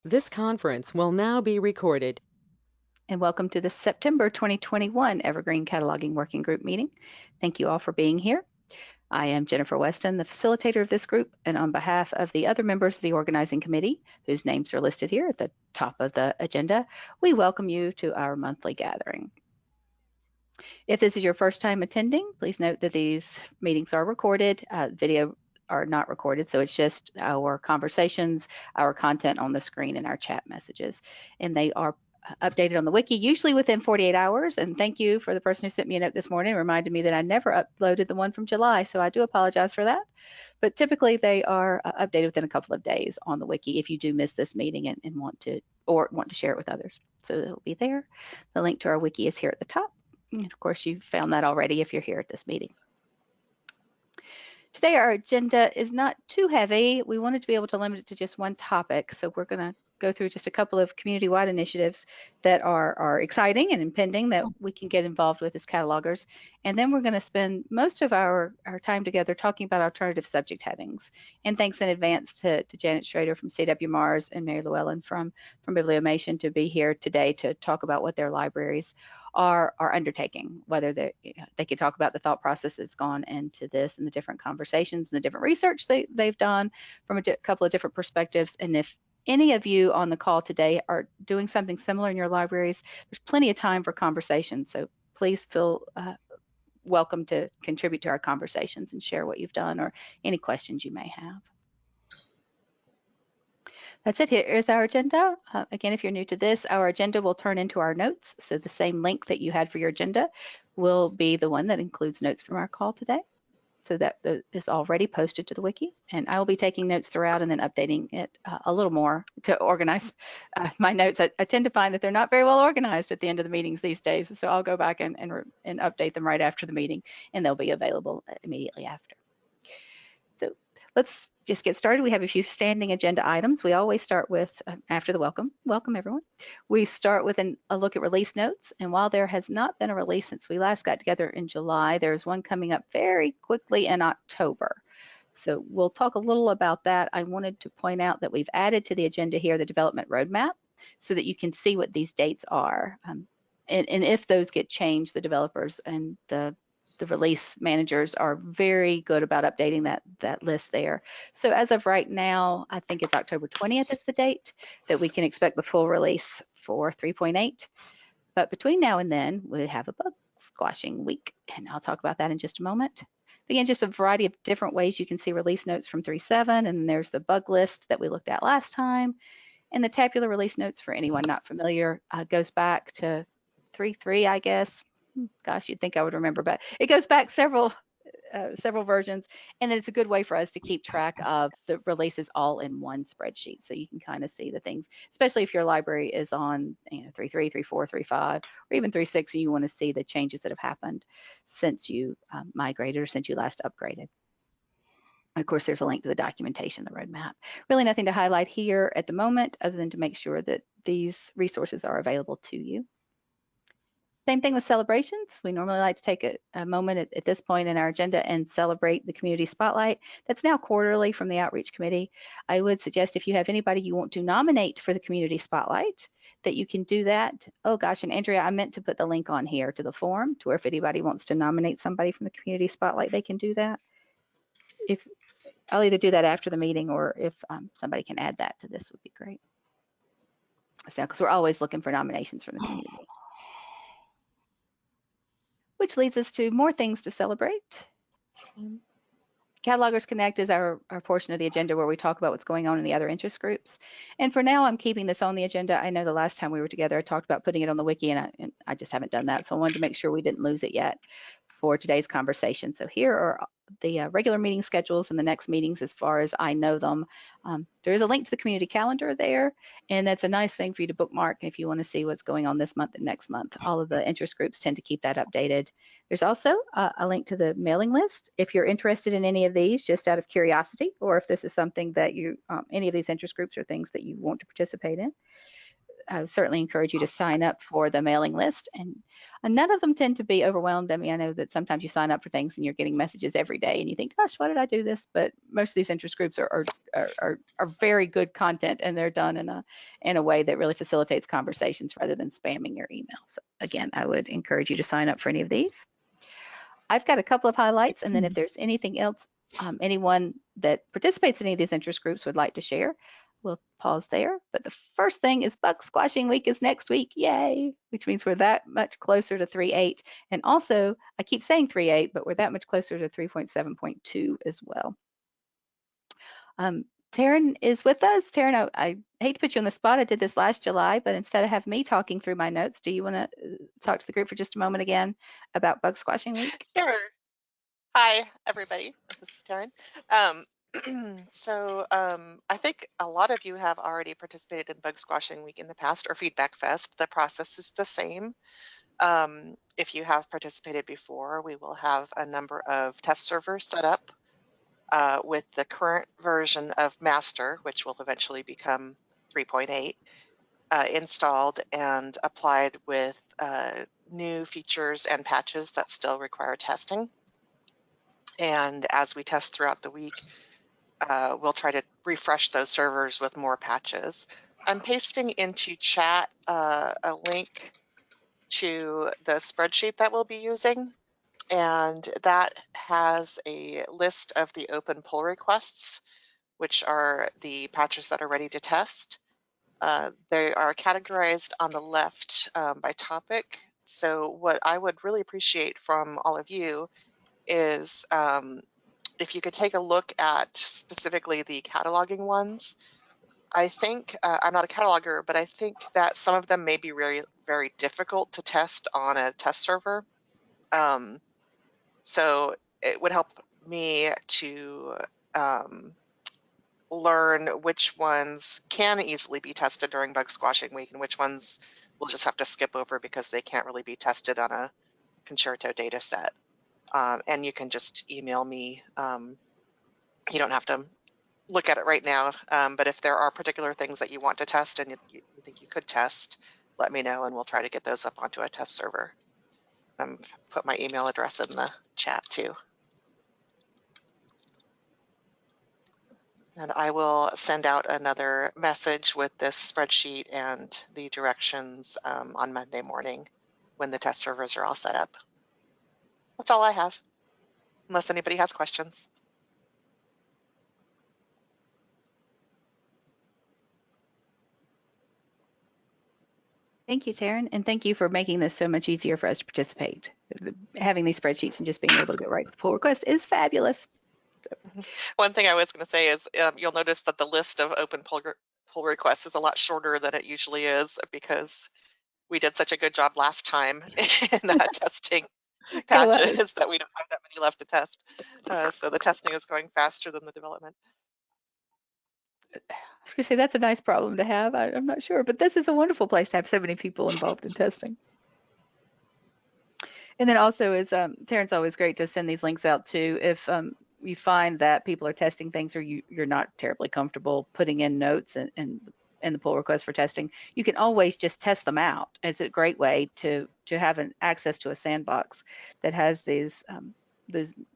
This conference will now be recorded. And welcome to the September 2021 Evergreen Cataloging Working Group meeting. Thank you all for being here. I am Jennifer Weston, the facilitator of this group, and on behalf of the other members of the organizing committee, whose names are listed here at the top of the agenda, we welcome you to our monthly gathering. If this is your first time attending, please note that these meetings are recorded. Video are not recorded, so it's just our conversations, our content on the screen, and our chat messages. And they are updated on the wiki, usually within 48 hours. And thank you for the person who sent me a note this morning, reminded me that I never uploaded the one from July, so I do apologize for that. But typically they are updated within a couple of days on the wiki if you do miss this meeting and want to share it with others. So it'll be there. The link to our wiki is here at the top. And of course, you've found that already if you're here at this meeting. Today, our agenda is not too heavy. We wanted to be able to limit it to just one topic. So we're going to go through just a couple of community-wide initiatives that are exciting and impending that we can get involved with as catalogers. And then we're going to spend most of our time together talking about alternative subject headings. And thanks in advance to Janet Schrader from CW Mars and Mary Llewellyn from Bibliomation to be here today to talk about what their libraries are undertaking, whether they could talk about the thought process that's gone into this and the different conversations and the different research they've done from a couple of different perspectives. And if any of you on the call today are doing something similar in your libraries, there's plenty of time for conversation. So please feel welcome to contribute to our conversations and share what you've done or any questions you may have. That's it. Here is our agenda. Again, if you're new to this, our agenda will turn into our notes. So the same link that you had for your agenda will be the one that includes notes from our call today. So that is already posted to the wiki. And I will be taking notes throughout and then updating it a little more to organize my notes. I tend to find that they're not very well organized at the end of the meetings these days. So I'll go back and update them right after the meeting, and they'll be available immediately after. So let's just get started. We have a few standing agenda items. We always start with, after the welcome everyone, we start with a look at release notes. And while there has not been a release since we last got together in July, there's one coming up very quickly in October. So we'll talk a little about that. I wanted to point out that we've added to the agenda here the development roadmap so that you can see what these dates are. And if those get changed, the developers and the release managers are very good about updating that list there. So as of right now, I think it's October 20th is the date that we can expect the full release for 3.8. But between now and then, we have a bug squashing week, and I'll talk about that in just a moment. Again, just a variety of different ways you can see release notes from 3.7, and there's the bug list that we looked at last time. And the tabular release notes, for anyone not familiar, goes back to 3.3, I guess. Gosh, you'd think I would remember, but it goes back several versions, and then it's a good way for us to keep track of the releases all in one spreadsheet, so you can kind of see the things, especially if your library is on 3.3, 3.4, 3.5, or even 3.6, and you want to see the changes that have happened since you migrated or since you last upgraded. And of course, there's a link to the documentation, the roadmap. Really nothing to highlight here at the moment other than to make sure that these resources are available to you. Same thing with celebrations. We normally like to take a moment at this point in our agenda and celebrate the community spotlight. That's now quarterly from the outreach committee. I would suggest if you have anybody you want to nominate for the community spotlight, that you can do that. Oh gosh, and Andrea, I meant to put the link on here to the form to where if anybody wants to nominate somebody from the community spotlight, they can do that. If I'll either do that after the meeting, or if somebody can add that to this would be great. So, because we're always looking for nominations from the community. Which leads us to more things to celebrate. Catalogers Connect is our portion of the agenda where we talk about what's going on in the other interest groups. And for now, I'm keeping this on the agenda. I know the last time we were together, I talked about putting it on the wiki, and I just haven't done that. So I wanted to make sure we didn't lose it yet for today's conversation. So here are the regular meeting schedules and the next meetings as far as I know them. There is a link to the community calendar there, and that's a nice thing for you to bookmark if you want to see what's going on this month and next month. All of the interest groups tend to keep that updated. There's also a link to the mailing list if you're interested in any of these, just out of curiosity, or if this is something that you, any of these interest groups are things that you want to participate in. I would certainly encourage you to sign up for the mailing list. And none of them tend to be overwhelmed. I mean, I know that sometimes you sign up for things and you're getting messages every day and you think, gosh, why did I do this? But most of these interest groups are very good content, and they're done in a way that really facilitates conversations rather than spamming your email. So again, I would encourage you to sign up for any of these. I've got a couple of highlights, and then if there's anything else anyone that participates in any of these interest groups would like to share, we'll pause there. But the first thing is Bug Squashing Week is next week, yay, which means we're that much closer to 3.8. And also, I keep saying 3.8, but we're that much closer to 3.7.2 as well. Taryn is with us. Taryn, I hate to put you on the spot. I did this last July, but instead of having me talking through my notes, do you want to talk to the group for just a moment again about Bug Squashing Week? Sure. Hi, everybody. This is Taryn. I think a lot of you have already participated in Bug Squashing Week in the past, or Feedback Fest. The process is the same. If you have participated before, we will have a number of test servers set up with the current version of Master, which will eventually become 3.8, installed and applied with new features and patches that still require testing. And as we test throughout the week, we'll try to refresh those servers with more patches. I'm pasting into chat a link to the spreadsheet that we'll be using, and that has a list of the open pull requests, which are the patches that are ready to test. They are categorized on the left by topic. So what I would really appreciate from all of you is if you could take a look at specifically the cataloging ones. I think, I'm not a cataloger, but I think that some of them may be very, very difficult to test on a test server. So it would help me to learn which ones can easily be tested during Bug Squashing Week and which ones we'll just have to skip over because they can't really be tested on a Concerto data set. And you can just email me. You don't have to look at it right now, but if there are particular things that you want to test and you think you could test, let me know and we'll try to get those up onto a test server. Put my email address in the chat too. And I will send out another message with this spreadsheet and the directions on Monday morning when the test servers are all set up. That's all I have, unless anybody has questions. Thank you, Taryn, and thank you for making this so much easier for us to participate. Having these spreadsheets and just being able to go right to the pull request is fabulous. One thing I was going to say is you'll notice that the list of open pull requests is a lot shorter than it usually is because we did such a good job last time in testing patches that we don't have that many left to test. So the testing is going faster than the development. I was going to say that's a nice problem to have. I'm not sure, but this is a wonderful place to have so many people involved in testing. And then also is Terrence, always great to send these links out too. If you find that people are testing things or you're not terribly comfortable putting in notes and the pull request for testing, you can always just test them out. It's a great way to have an access to a sandbox that has these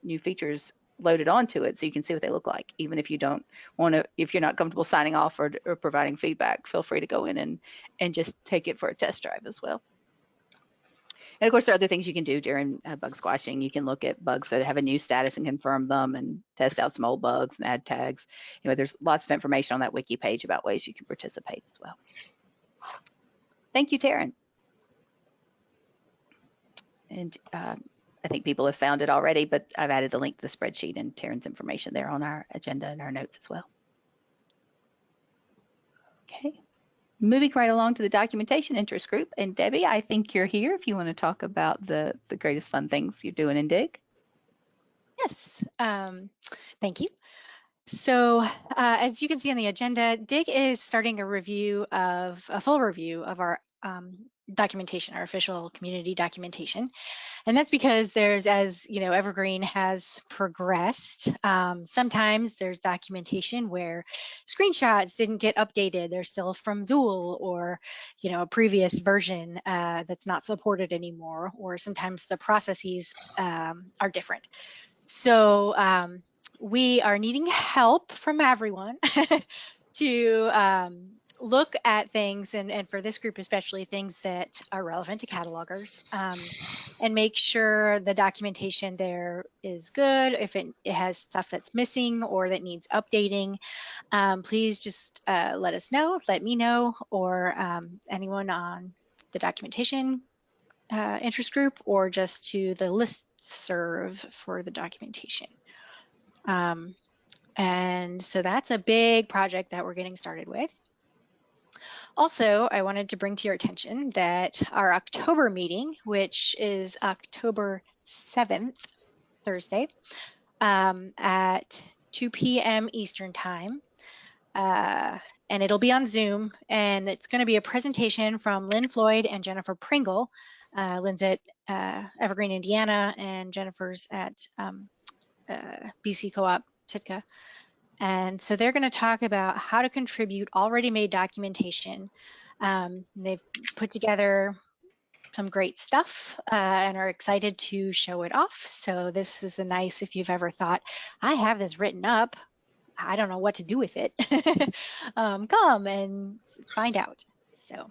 new features loaded onto it so you can see what they look like. Even if you don't want to, if you're not comfortable signing off or providing feedback, feel free to go in and just take it for a test drive as well. And of course, there are other things you can do during bug squashing. You can look at bugs that have a new status and confirm them and test out some old bugs and add tags. There's lots of information on that wiki page about ways you can participate as well. Thank you, Taryn. And I think people have found it already, but I've added the link to the spreadsheet and Taryn's information there on our agenda and our notes as well. Okay. Moving right along to the documentation interest group. And Debbie, I think you're here if you want to talk about the greatest fun things you're doing in DIG. Yes, thank you. So as you can see on the agenda, DIG is starting a full review of our documentation, our official community documentation. And that's because there's, as you know, Evergreen has progressed. Sometimes there's documentation where screenshots didn't get updated. They're still from Zool, or, you know, a previous version that's not supported anymore, or sometimes the processes are different. So we are needing help from everyone to look at things, and for this group especially, things that are relevant to catalogers, and make sure the documentation there is good. If it has stuff that's missing or that needs updating, please just let us know, let me know, or anyone on the documentation interest group, or just to the listserv for the documentation. And so that's a big project that we're getting started with. Also, I wanted to bring to your attention that our October meeting, which is October 7th, Thursday, at 2 p.m. Eastern Time, and it'll be on Zoom, and it's going to be a presentation from Lynn Floyd and Jennifer Pringle. Lynn's at Evergreen, Indiana, and Jennifer's at BC Co-op Sitka. And so they're going to talk about how to contribute already made documentation. They've put together some great stuff and are excited to show it off. So this is a nice, if you've ever thought, I have this written up, I don't know what to do with it, come and find out. So,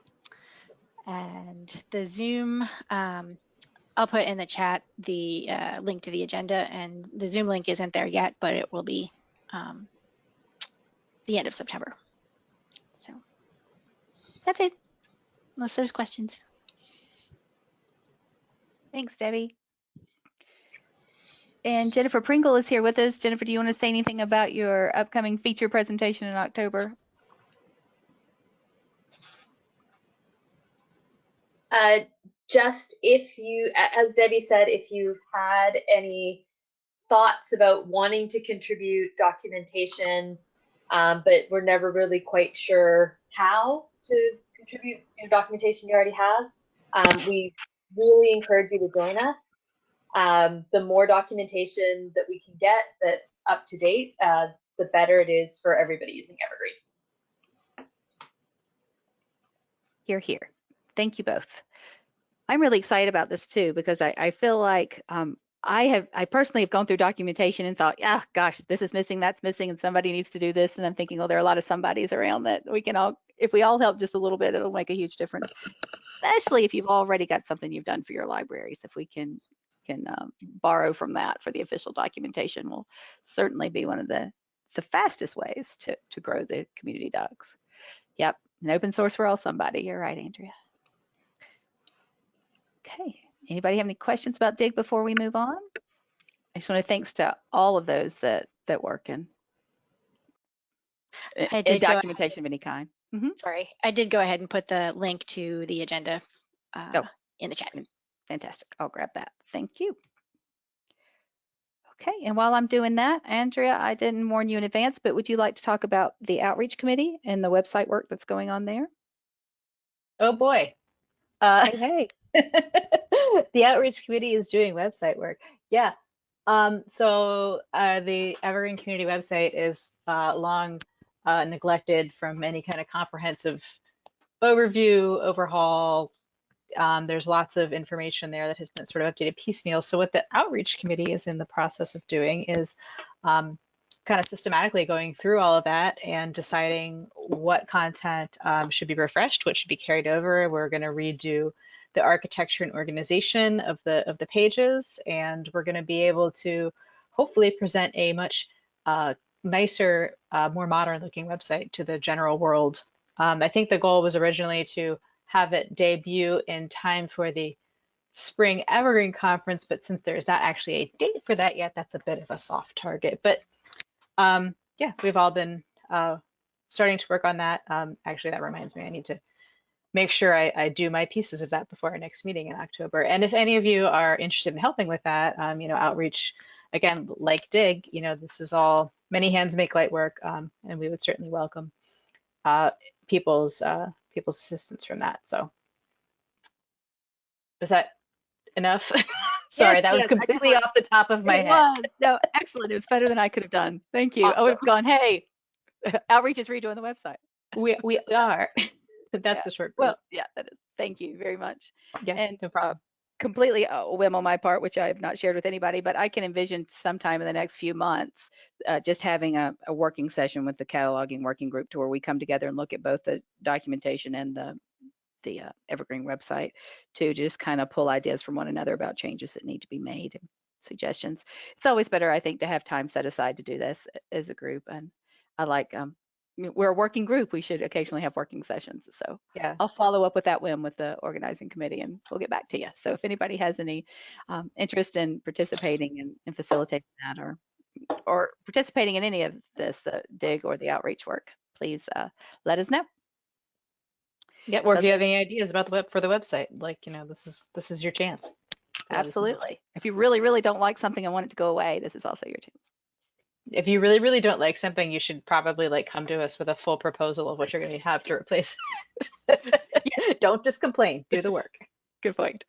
and the Zoom, I'll put in the chat the link to the agenda, and the Zoom link isn't there yet, but it will be the end of September. So that's it, unless there's questions. Thanks, Debbie. And Jennifer Pringle is here with us. Jennifer, do you want to say anything about your upcoming feature presentation in October? Just if you, as Debbie said, if you've had any thoughts about wanting to contribute documentation, but we're never really quite sure how to contribute documentation you already have, we really encourage you to join us. The more documentation that we can get that's up to date, the better it is for everybody using Evergreen. Hear, hear. Thank you both. I'm really excited about this too, because I feel like I personally have gone through documentation and thought, yeah, gosh, this is missing, that's missing, and somebody needs to do this. And I'm thinking, oh, there are a lot of somebodies around that we can all, if we all help just a little bit, it'll make a huge difference, especially if you've already got something you've done for your libraries. If we can borrow from that for the official documentation, will certainly be one of the fastest ways to grow the community docs. Yep, an open source for all somebody. You're right, Andrea. Okay, anybody have any questions about DIG before we move on? I just want to thanks to all of those that work in documentation of any kind. Sorry, I did go ahead and put the link to the agenda in the chat. Fantastic, I'll grab that. Thank you. Okay, and while I'm doing that, Andrea, I didn't warn you in advance, but would you like to talk about the outreach committee and the website work that's going on there? Oh boy. Hey. The outreach committee is doing website work. Yeah. So the Evergreen community website is long neglected from any kind of comprehensive overview, overhaul. There's lots of information there that has been sort of updated piecemeal. So what the outreach committee is in the process of doing is kind of systematically going through all of that and deciding what content should be refreshed, what should be carried over. We're going to redo the architecture and organization of the pages, and we're going to be able to hopefully present a much nicer, more modern looking website to the general world. I think the goal was originally to have it debut in time for the Spring Evergreen Conference, but since there's not actually a date for that yet, that's a bit of a soft target. But yeah, we've all been starting to work on that. Actually, that reminds me, I need to make sure I do my pieces of that before our next meeting in October. And if any of you are interested in helping with that, outreach, again, like DIG, this is all many hands make light work, and we would certainly welcome people's assistance from that. So Is that enough? Sorry, Yes, that was yes. I just completely want, off the top of my it head. was. No, excellent. It was better than I could have done. Thank you. I would have Awesome. gone, hey, Outreach is redoing the website. We are. That's Yeah. the short Well, version. yeah, that is. Thank you very much. Yeah, And no problem. completely a whim on my part, which I have not shared with anybody, but I can envision sometime in the next few months just having a working session with the cataloging working group to where we come together and look at both the documentation and the Evergreen website to just kind of pull ideas from one another about changes that need to be made and suggestions. It's always better, I think, to have time set aside to do this as a group. And I like, we're a working group. We should occasionally have working sessions. So Yeah. I'll follow up with that whim with the organizing committee and we'll get back to you. So if anybody has any interest in participating and facilitating that or participating in any of this, the dig or the outreach work, please let us know. Yeah, or if you have any ideas about the website, like, this is your chance. Absolutely. If you really, really don't like something and want it to go away, this is also your chance. If you really, really don't like something, you should probably come to us with a full proposal of what you're going to have to replace. Yeah. Don't just complain, do the work. Good point.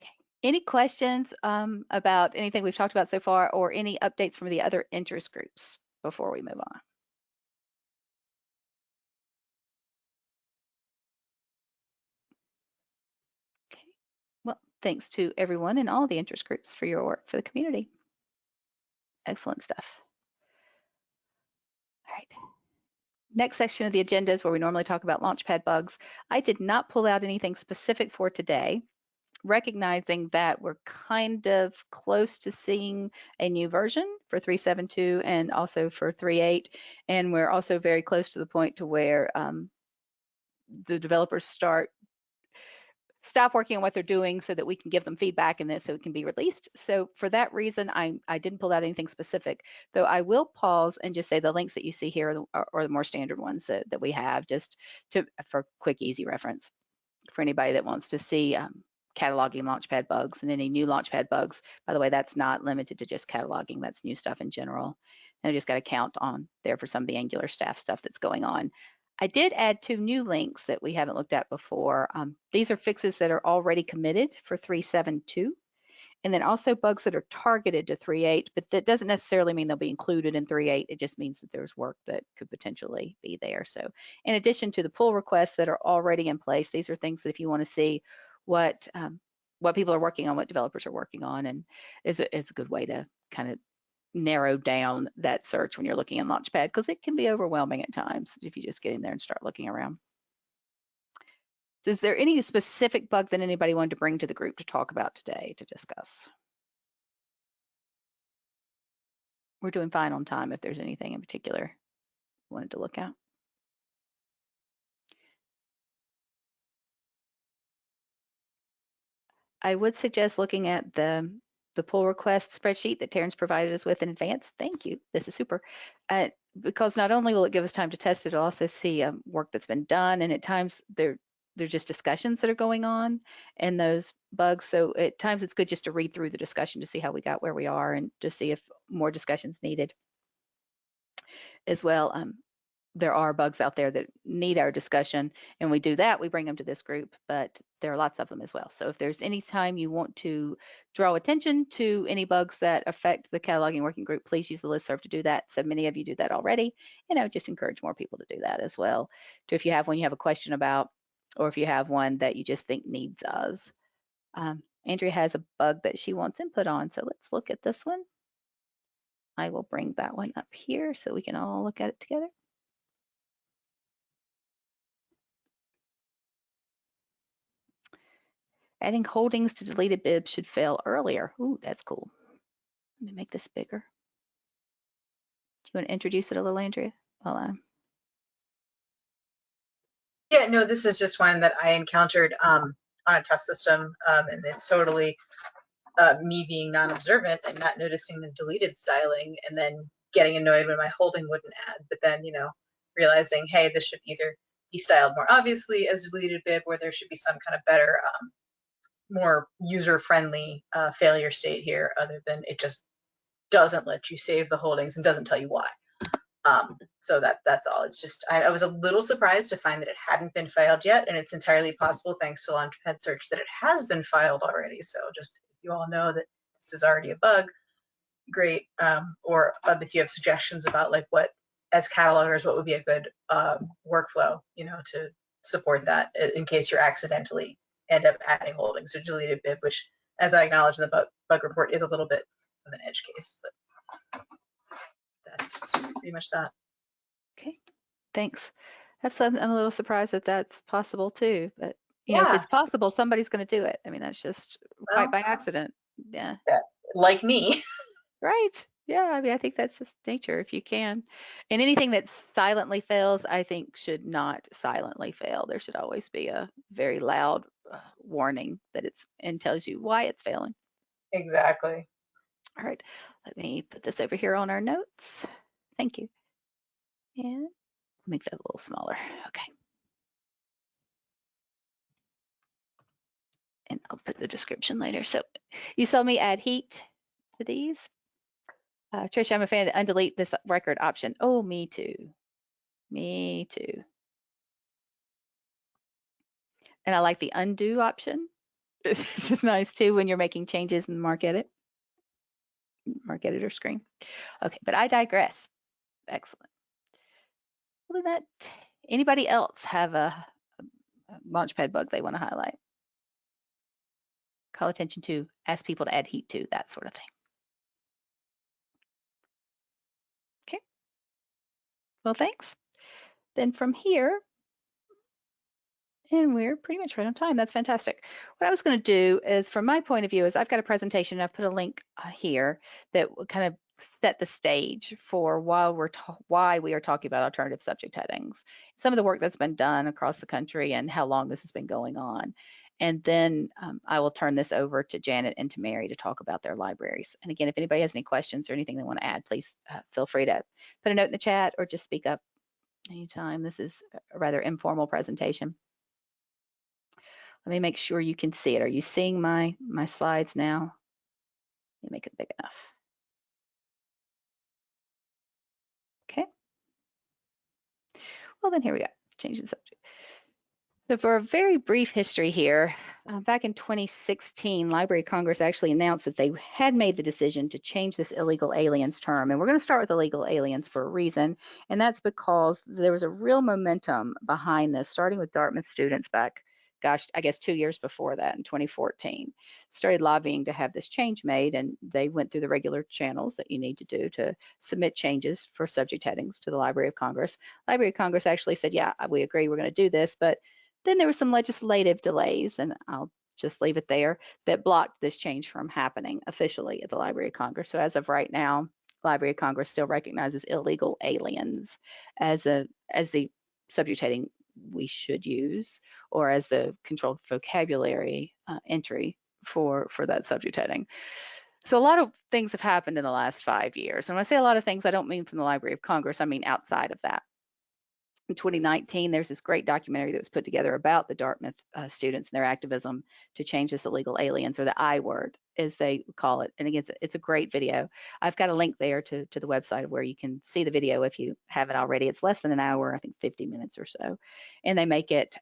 Okay. Any questions about anything we've talked about so far or any updates from the other interest groups before we move on? Okay. Well, thanks to everyone and all the interest groups for your work for the community. Excellent stuff. All right. Next section of the agenda is where we normally talk about Launchpad bugs. I did not pull out anything specific for today, recognizing that we're kind of close to seeing a new version for 3.7.2 and also for 3.8. And we're also very close to the point to where the developers stop working on what they're doing so that we can give them feedback and then so it can be released. So for that reason, I didn't pull out anything specific, though I will pause and just say the links that you see here are the more standard ones that we have just for quick, easy reference for anybody that wants to see cataloging Launchpad bugs and any new Launchpad bugs. By the way, that's not limited to just cataloging, that's new stuff in general. And I just got a count on there for some of the Angular staff stuff that's going on. I did add 2 new links that we haven't looked at before. These are fixes that are already committed for 3.7.2. And then also bugs that are targeted to 3.8, but that doesn't necessarily mean they'll be included in 3.8. It just means that there's work that could potentially be there. So in addition to the pull requests that are already in place, these are things that if you want to see what people are working on, what developers are working on, and it's a good way to kind of narrow down that search when you're looking in Launchpad, because it can be overwhelming at times if you just get in there and start looking around. So is there any specific bug that anybody wanted to bring to the group to talk about today to discuss? We're doing fine on time if there's anything in particular you wanted to look at. I would suggest looking at the pull request spreadsheet that Terrence provided us with in advance. Thank you. This is super. Because not only will it give us time to test it, it'll also see work that's been done, and at times they're just discussions that are going on in those bugs. So at times it's good just to read through the discussion to see how we got where we are and to see if more discussion's needed as well. There are bugs out there that need our discussion, and we do that, we bring them to this group, but there are lots of them as well. So if there's any time you want to draw attention to any bugs that affect the cataloging working group, please use the listserv to do that. So many of you do that already, and I would just encourage more people to do that as well. So if you have one you have a question about, or if you have one that you just think needs us. Andrea has a bug that she wants input on, so let's look at this one. I will bring that one up here so we can all look at it together. Adding holdings to deleted bibs should fail earlier. Ooh, that's cool. Let me make this bigger. Do you want to introduce it a little, Andrea? Yeah, no, this is just one that I encountered on a test system, and it's totally me being non-observant and not noticing the deleted styling, and then getting annoyed when my holding wouldn't add, but then, realizing, hey, this should either be styled more obviously as a deleted bib, or there should be some kind of better, more user-friendly failure state here, other than it just doesn't let you save the holdings and doesn't tell you why. So that's all. It's just I was a little surprised to find that it hadn't been filed yet, and it's entirely possible, thanks to Launchpad Search, that it has been filed already. So just if you all know that this is already a bug, great. Or if you have suggestions about like what, as catalogers, what would be a good workflow, to support that in case you're accidentally end up adding holdings or deleted bib, which, as I acknowledge in the bug report, is a little bit of an edge case, but that's pretty much that. Okay, thanks. I'm a little surprised that that's possible too, but if Yeah. it's possible, somebody's going to do it. I mean, that's just quite by accident. Yeah. Like me. Right. Yeah. I mean, I think that's just nature if you can. And anything that silently fails, I think should not silently fail. There should always be a very loud warning that and tells you why it's failing. Exactly. All right. Let me put this over here on our notes. Thank you. And make that a little smaller. Okay. And I'll put the description later. So you saw me add heat to these. Tricia, I'm a fan of the undelete this record option. Oh, me too. Me too. And I like the undo option. It's nice too when you're making changes in the Mark Editor screen. Okay, but I digress. Excellent. Other than that, anybody else have a Launchpad bug they want to highlight? Call attention to, ask people to add heat to, that sort of thing. Okay. Well, thanks. Then from here, and we're pretty much right on time. That's fantastic. What I was going to do is, from my point of view, is I've got a presentation. I've put a link here that will kind of set the stage for why we are talking about alternative subject headings, some of the work that's been done across the country, and how long this has been going on. And then I will turn this over to Janet and to Mary to talk about their libraries. And again, if anybody has any questions or anything they want to add, please feel free to put a note in the chat or just speak up anytime. This is a rather informal presentation. Let me make sure you can see it. Are you seeing my slides now? Let me make it big enough. Okay. Well, then here we go. Change the subject. So for a very brief history here, back in 2016, Library of Congress actually announced that they had made the decision to change this illegal aliens term. And we're going to start with illegal aliens for a reason. And that's because there was a real momentum behind this, starting with Dartmouth students back, gosh, I guess 2 years before that in 2014. Started lobbying to have this change made, and they went through the regular channels that you need to do to submit changes for subject headings to the Library of Congress. Library of Congress actually said, yeah, we agree, we're going to do this, but then there were some legislative delays, and I'll just leave it there, that blocked this change from happening officially at the Library of Congress. So as of right now, Library of Congress still recognizes illegal aliens as the subject heading we should use, or as the controlled vocabulary entry for that subject heading. So a lot of things have happened in the last 5 years. And when I say a lot of things, I don't mean from the Library of Congress, I mean outside of that. In 2019, there's this great documentary that was put together about the Dartmouth students and their activism to change this illegal aliens, or the I word, as they call it. And again, it's a great video. I've got a link there to the website where you can see the video if you haven't already. It's less than an hour, I think 50 minutes or so. And they make it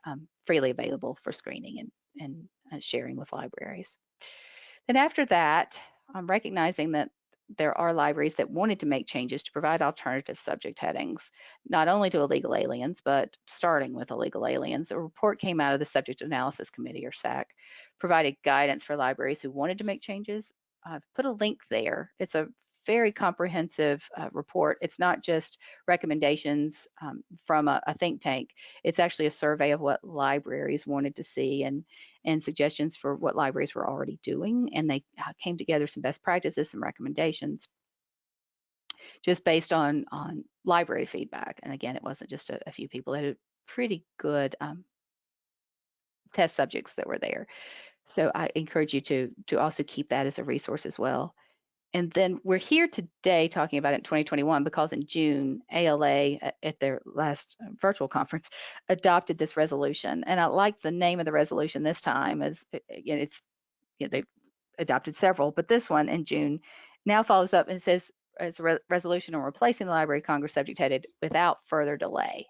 freely available for screening and sharing with libraries. Then after that, I'm recognizing that there are libraries that wanted to make changes to provide alternative subject headings, not only to illegal aliens, but starting with illegal aliens. A report came out of the Subject Analysis Committee, or SAC, provided guidance for libraries who wanted to make changes. I've put a link there. It's a very comprehensive report. It's not just recommendations from a think tank. It's actually a survey of what libraries wanted to see, and suggestions for what libraries were already doing. And they came together some best practices, some recommendations, just based on library feedback. And again, it wasn't just a few people. They had pretty good test subjects that were there. So I encourage you to also keep that as a resource as well. And then we're here today talking about it in 2021 because in June, ALA at their last virtual conference adopted this resolution. And I like the name of the resolution this time, as they've adopted several, but this one in June now follows up and says, resolution on replacing the Library of Congress subject headed without further delay.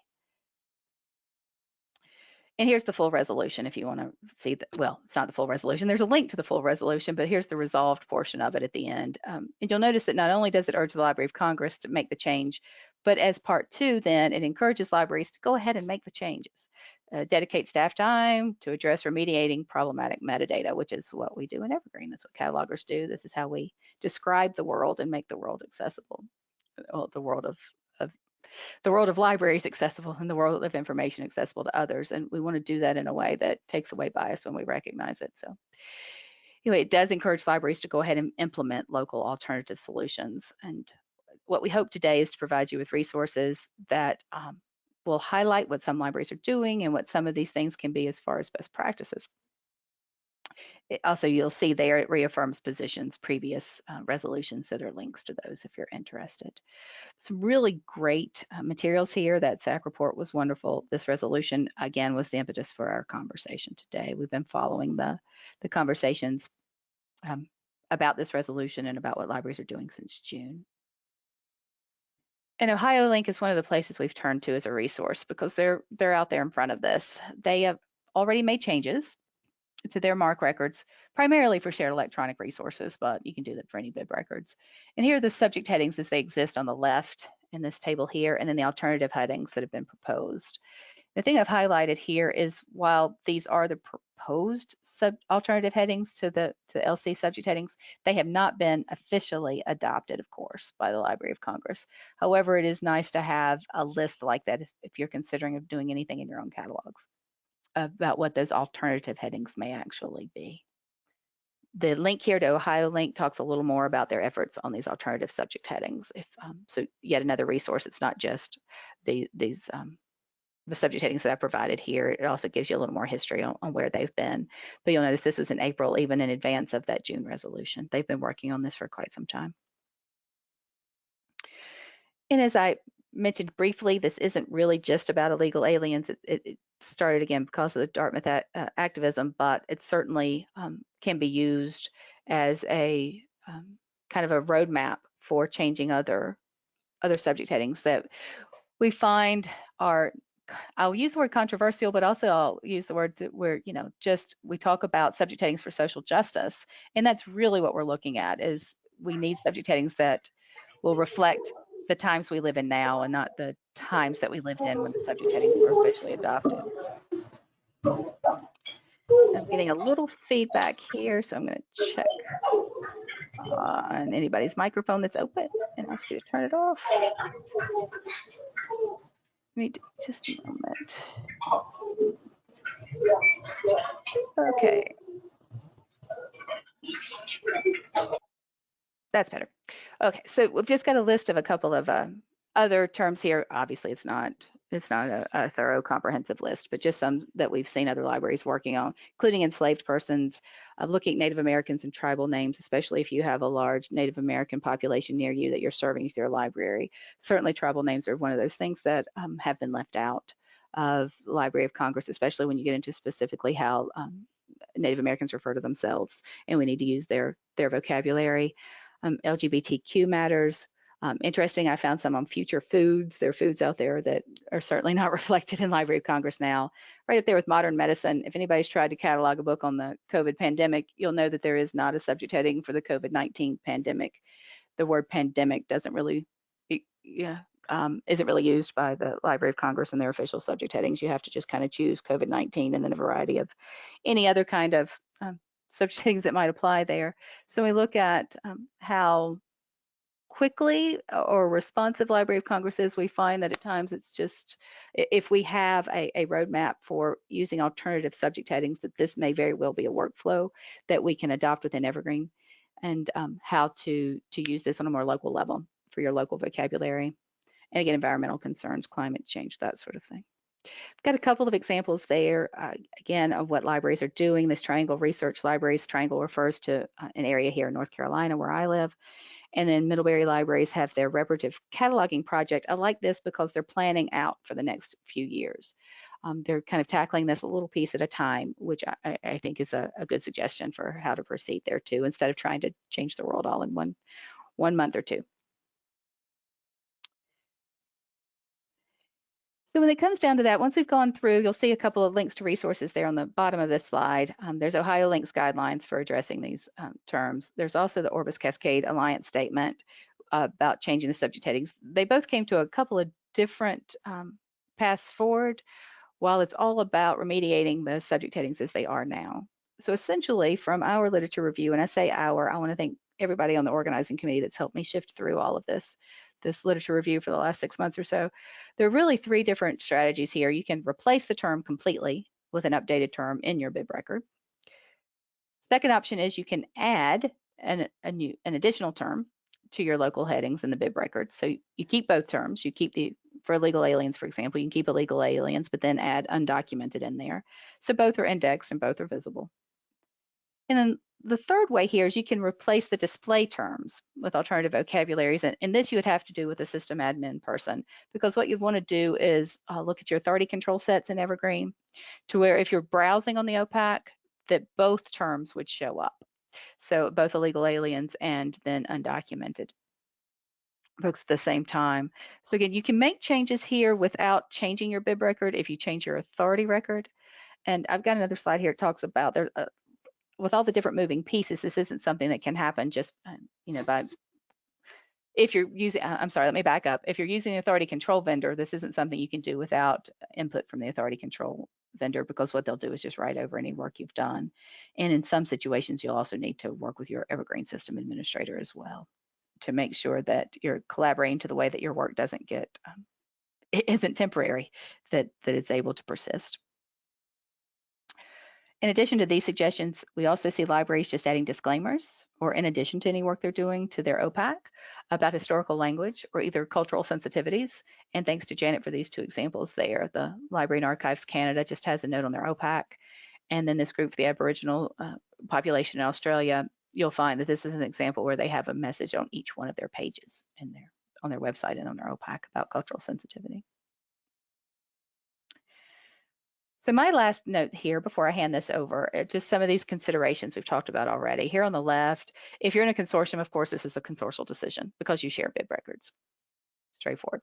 And here's the full resolution if you want to see that. Well, it's not the full resolution. There's a link to the full resolution, but here's the resolved portion of it at the end. And you'll notice that not only does it urge the Library of Congress to make the change, but as part 2, then it encourages libraries to go ahead and make the changes. Dedicate staff time to address remediating problematic metadata, which is what we do in Evergreen. That's what catalogers do. This is how we describe the world and make the world accessible. Well, the world of libraries accessible and the world of information accessible to others. And we want to do that in a way that takes away bias when we recognize it. So anyway, it does encourage libraries to go ahead and implement local alternative solutions. And what we hope today is to provide you with resources that will highlight what some libraries are doing and what some of these things can be as far as best practices. Also, you'll see there it reaffirms positions, previous resolutions, so there are links to those if you're interested. Some really great materials here. That SAC report was wonderful. This resolution, again, was the impetus for our conversation today. We've been following the conversations about this resolution and about what libraries are doing since June. And Ohio Link is one of the places we've turned to as a resource because they're out there in front of this. They have already made changes to their MARC records, primarily for shared electronic resources, but you can do that for any BIB records. And here are the subject headings as they exist on the left in this table here, and then the alternative headings that have been proposed. The thing I've highlighted here is while these are the proposed alternative headings to the LC subject headings, they have not been officially adopted, of course, by the Library of Congress. However, it is nice to have a list like that if you're considering of doing anything in your own catalogs about what those alternative headings may actually be. The link here to Ohio Link talks a little more about their efforts on these alternative subject headings. So yet another resource. It's not just the subject headings that I provided here. It also gives you a little more history on where they've been. But you'll notice this was in April, even in advance of that June resolution. They've been working on this for quite some time. And as I mentioned briefly, this isn't really just about illegal aliens. It started again because of the Dartmouth activism, but it certainly can be used as a kind of a roadmap for changing other subject headings that we find are, I'll use the word controversial, but also I'll use the word that we're, we talk about subject headings for social justice. And that's really what we're looking at is we need subject headings that will reflect the times we live in now and not the times that we lived in when the subject headings were officially adopted. I'm getting a little feedback here, so I'm going to check on anybody's microphone that's open and ask you to turn it off. Just a moment. Okay. That's better. Okay, so we've just got a list of a couple of other terms here. Obviously, it's not a thorough, comprehensive list, but just some that we've seen other libraries working on, including enslaved persons, looking at Native Americans and tribal names, especially if you have a large Native American population near you that you're serving with your library. Certainly, tribal names are one of those things that have been left out of the Library of Congress, especially when you get into specifically how Native Americans refer to themselves, and we need to use their vocabulary. LGBTQ matters. Interesting, I found some on future foods. There are foods out there that are certainly not reflected in Library of Congress now. Right up there with modern medicine. If anybody's tried to catalog a book on the COVID pandemic, you'll know that there is not a subject heading for the COVID-19 pandemic. The word pandemic doesn't really, isn't really used by the Library of Congress in their official subject headings. You have to just kind of choose COVID-19 and then a variety of any other kind of subject headings that might apply there. So we look at how quickly or responsive Library of Congress is. We find that at times it's just, if we have a roadmap for using alternative subject headings, that this may very well be a workflow that we can adopt within Evergreen, and how to use this on a more local level for your local vocabulary. And again, environmental concerns, climate change, that sort of thing. I've got a couple of examples there, again, of what libraries are doing. This Triangle Research Libraries, Triangle refers to an area here in North Carolina where I live. And then Middlebury Libraries have their reparative cataloging project. I like this because they're planning out for the next few years. They're kind of tackling this a little piece at a time, which I think is a good suggestion for how to proceed there too, instead of trying to change the world all in one month or two. So when it comes down to that, once we've gone through, you'll see a couple of links to resources there on the bottom of this slide. There's Ohio Links guidelines for addressing these terms. There's also the Orbis Cascade Alliance statement about changing the subject headings. They both came to a couple of different paths forward, while it's all about remediating the subject headings as they are now. So essentially, from our literature review, and I say our, I want to thank everybody on the organizing committee that's helped me shift through all of this literature review for the last 6 months or so. There are really 3 different strategies here. You can replace the term completely with an updated term in your bib record. Second option is you can add an additional term to your local headings in the bib record. So you keep both terms. You keep for illegal aliens, for example, you can keep illegal aliens, but then add undocumented in there. So both are indexed and both are visible. And then the third way here is you can replace the display terms with alternative vocabularies. And this you would have to do with a system admin person, because what you'd want to do is look at your authority control sets in Evergreen to where if you're browsing on the OPAC, that both terms would show up. So both illegal aliens and then undocumented books at the same time. So again, you can make changes here without changing your bib record if you change your authority record. And I've got another slide here. It talks about there with all the different moving pieces. This isn't something that can happen just by if you're using. I'm sorry. Let me back up. If you're using an authority control vendor, this isn't something you can do without input from the authority control vendor, because what they'll do is just write over any work you've done. And in some situations, you'll also need to work with your Evergreen system administrator as well to make sure that you're collaborating to the way that your work doesn't get, it isn't temporary, that it's able to persist. In addition to these suggestions, we also see libraries just adding disclaimers, or in addition to any work they're doing, to their OPAC about historical language or either cultural sensitivities. And thanks to Janet for these 2 examples there. The Library and Archives Canada just has a note on their OPAC. And then this group for the Aboriginal population in Australia, you'll find that this is an example where they have a message on each one of their pages on their website and on their OPAC about cultural sensitivity. So my last note here before I hand this over, just some of these considerations we've talked about already. Here on the left, if you're in a consortium, of course, this is a consortial decision because you share bib records. Straightforward.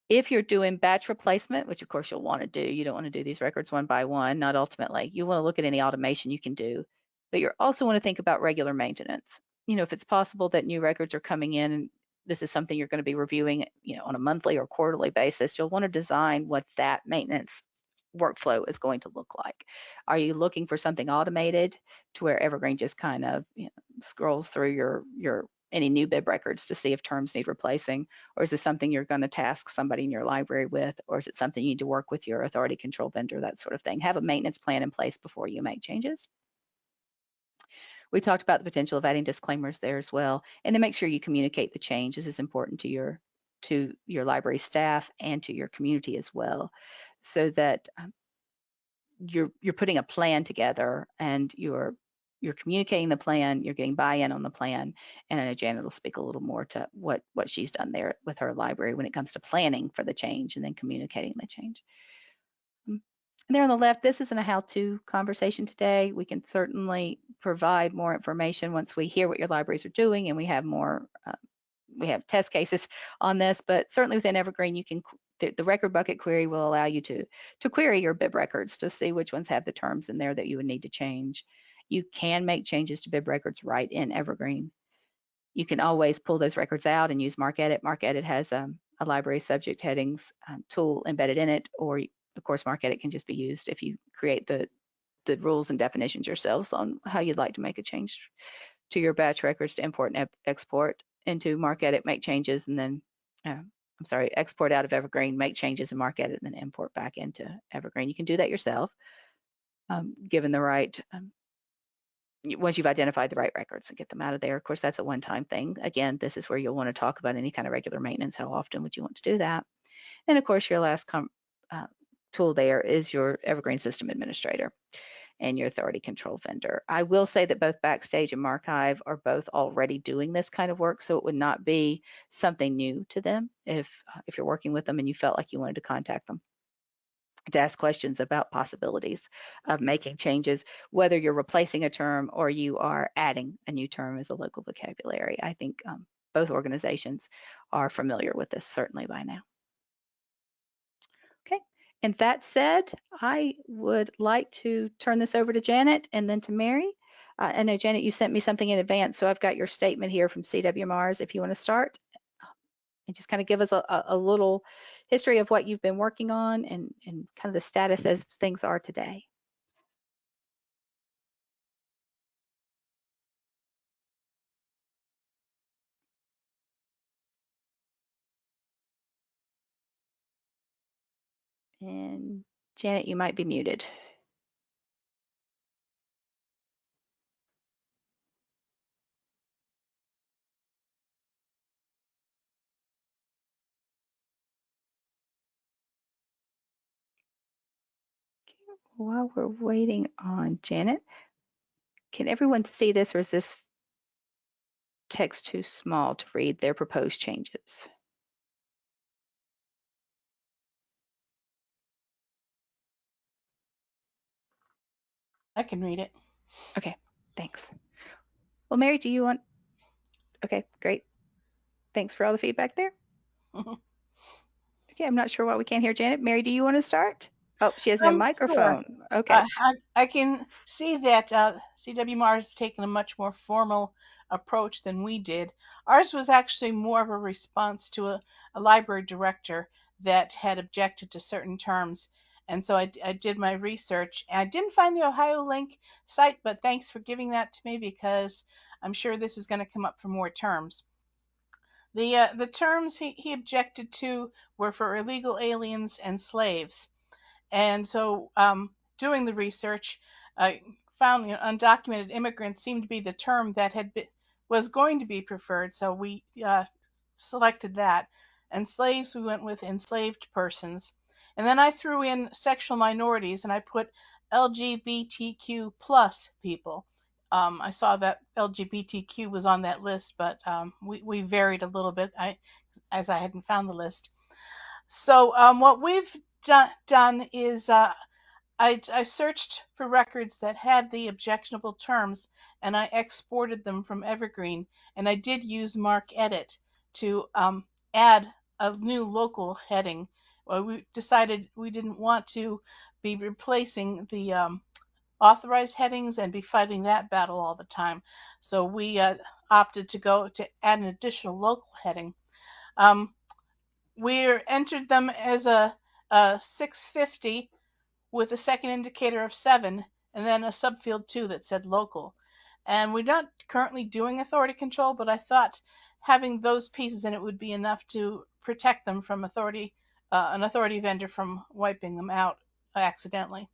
If you're doing batch replacement, which of course you'll want to do, you don't want to do these records one by one, not ultimately. You want to look at any automation you can do, but you also want to think about regular maintenance. If it's possible that new records are coming in and this is something you're going to be reviewing, on a monthly or quarterly basis, you'll want to design what that maintenance workflow is going to look like. Are you looking for something automated to where Evergreen just kind of scrolls through your any new bib records to see if terms need replacing, or is this something you're going to task somebody in your library with, or is it something you need to work with your authority control vendor, that sort of thing? Have a maintenance plan in place before you make changes. We talked about the potential of adding disclaimers there as well, and then make sure you communicate the change. This is important to your library staff and to your community as well, so that you're putting a plan together and you're communicating the plan, you're getting buy-in on the plan, and I know Janet will speak a little more to what she's done there with her library when it comes to planning for the change and then communicating the change. And there on the left, this isn't a how-to conversation today. We can certainly provide more information once we hear what your libraries are doing and we have more, we have test cases on this, but certainly within Evergreen, you can the record bucket query will allow you to query your bib records to see which ones have the terms in there that you would need to change. You can make changes to bib records right in Evergreen. You can always pull those records out and use MarcEdit. MarcEdit has a library subject headings tool embedded in it, or of course MarcEdit can just be used if you create the rules and definitions yourselves on how you'd like to make a change to your batch records to import and export into MarcEdit, make changes, and then export out of Evergreen, make changes in MarcEdit, and then import back into Evergreen. You can do that yourself, given the right, once you've identified the right records and get them out of there. Of course, that's a one-time thing. Again, this is where you'll want to talk about any kind of regular maintenance. How often would you want to do that? And of course, your last tool there is your Evergreen system administrator and your authority control vendor. I will say that both Backstage and Marchive are both already doing this kind of work, so it would not be something new to them if you're working with them and you felt like you wanted to contact them to ask questions about possibilities of making changes, whether you're replacing a term or you are adding a new term as a local vocabulary. I think both organizations are familiar with this certainly by now. Okay. And that said, I would like to turn this over to Janet and then to Mary. I know, Janet, you sent me something in advance, so I've got your statement here from CWMARS if you want to start and just kind of give us a little history of what you've been working on and kind of the status as things are today. And Janet, you might be muted. While we're waiting on Janet, can everyone see this, or is this text too small to read their proposed changes? I can read it. Okay, thanks. Well, Mary, do you want? Okay, great. Thanks for all the feedback there. Okay, I'm not sure why we can't hear Janet. Mary, do you want to start? Oh, she has no Sure. microphone. Okay. I can see that CWMAR has taken a much more formal approach than we did. Ours was actually more of a response to a library director that had objected to certain terms. And so I did my research. And I didn't find the Ohio Link site, but thanks for giving that to me because I'm sure this is going to come up for more terms. The terms he objected to were for illegal aliens and slaves. And so, doing the research, I found undocumented immigrants seemed to be the term that was going to be preferred. So we selected that. And slaves, we went with enslaved persons. And then I threw in sexual minorities, and I put LGBTQ plus people. I saw that LGBTQ was on that list, but we varied a little bit as I hadn't found the list. So what we've done is I searched for records that had the objectionable terms and I exported them from Evergreen. And I did use Mark Edit to add a new local heading. Well, we decided we didn't want to be replacing the authorized headings and be fighting that battle all the time. So we opted to add an additional local heading. We entered them as a 650 with a second indicator of 7 and then a subfield 2 that said local. And we're not currently doing authority control, but I thought having those pieces in it would be enough to protect them from an authority vendor from wiping them out accidentally.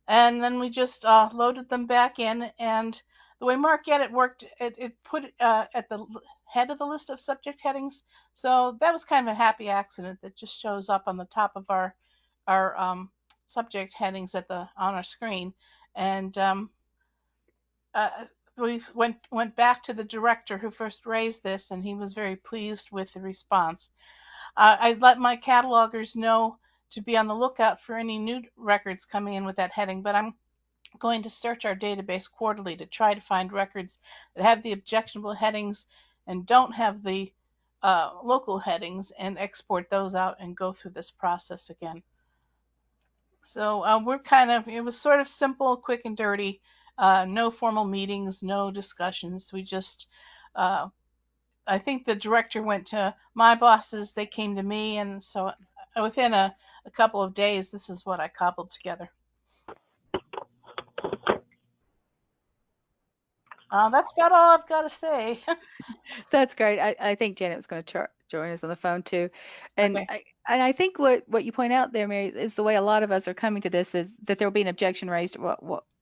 And then we just loaded them back in, and the way Mark Edit worked, it put it at the head of the list of subject headings. So that was kind of a happy accident that just shows up on the top of our subject headings on our screen. And we went back to the director who first raised this, and he was very pleased with the response. I let my catalogers know to be on the lookout for any new records coming in with that heading, but I'm going to search our database quarterly to try to find records that have the objectionable headings and don't have the local headings and export those out and go through this process again. So it was sort of simple, quick and dirty, no formal meetings, no discussions. We just, I think the director went to my bosses, they came to me, and so within a couple of days, this is what I cobbled together. That's about all I've got to say. That's great. I think Janet was going to join us on the phone too. And Okay. I think what you point out there, Mary, is the way a lot of us are coming to this is that there will be an objection raised,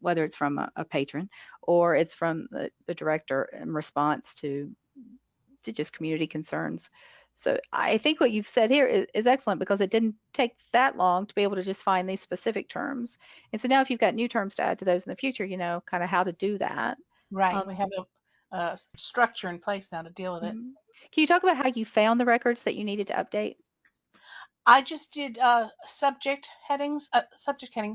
whether it's from a patron or it's from the director in response to just community concerns. So I think what you've said here is excellent because it didn't take that long to be able to just find these specific terms. And so now if you've got new terms to add to those in the future, you know kind of how to do that. Right. We have a structure in place now to deal with it. Mhm. Can you talk about how you found the records that you needed to update? I just did subject heading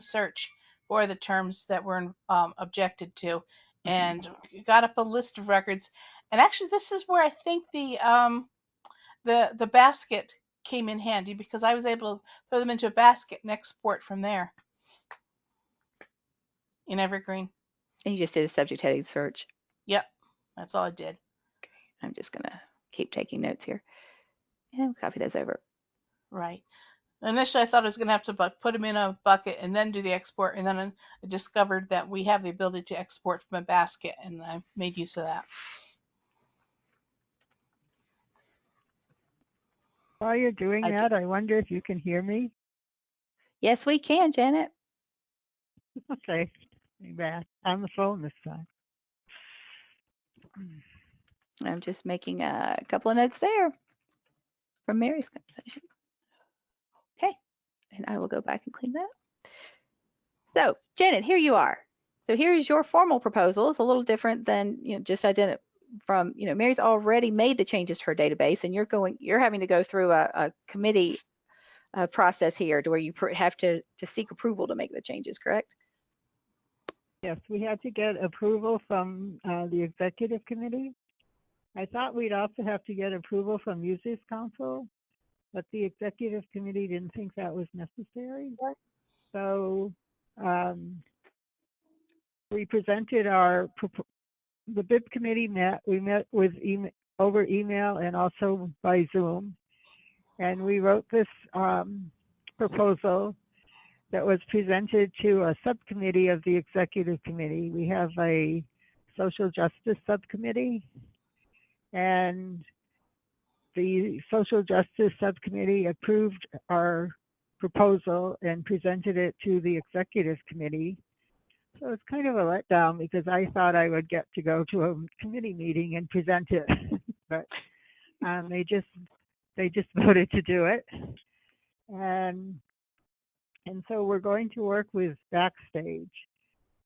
search for the terms that were objected to, and got up a list of records. And actually, this is where I think the basket came in handy because I was able to throw them into a basket and export from there in Evergreen. And you just did a subject heading search. Yep, that's all I did. I'm just going to keep taking notes here and copy those over. Right. Initially, I thought I was going to have to put them in a bucket and then do the export, and then I discovered that we have the ability to export from a basket, and I made use of that. While you're doing that, I wonder if you can hear me. Yes, we can, Janet. Okay, be back on the phone this time. I'm just making a couple of notes there from Mary's conversation. Okay, and I will go back and clean that up. So, Janet, here you are. So here's your formal proposal. It's a little different than just from Mary's already made the changes to her database, and you're having to go through a committee process here to where you have to seek approval to make the changes, correct? Yes, we had to get approval from the executive committee. I thought we'd also have to get approval from Users Council, but the executive committee didn't think that was necessary. So we presented the BIP committee met. We met with over email and also by Zoom, and we wrote this proposal that was presented to a subcommittee of the executive committee. We have a social justice subcommittee, and the social justice subcommittee approved our proposal and presented it to the executive committee. So it's kind of a letdown because I thought I would get to go to a committee meeting and present it, but they just voted to do it. And so we're going to work with Backstage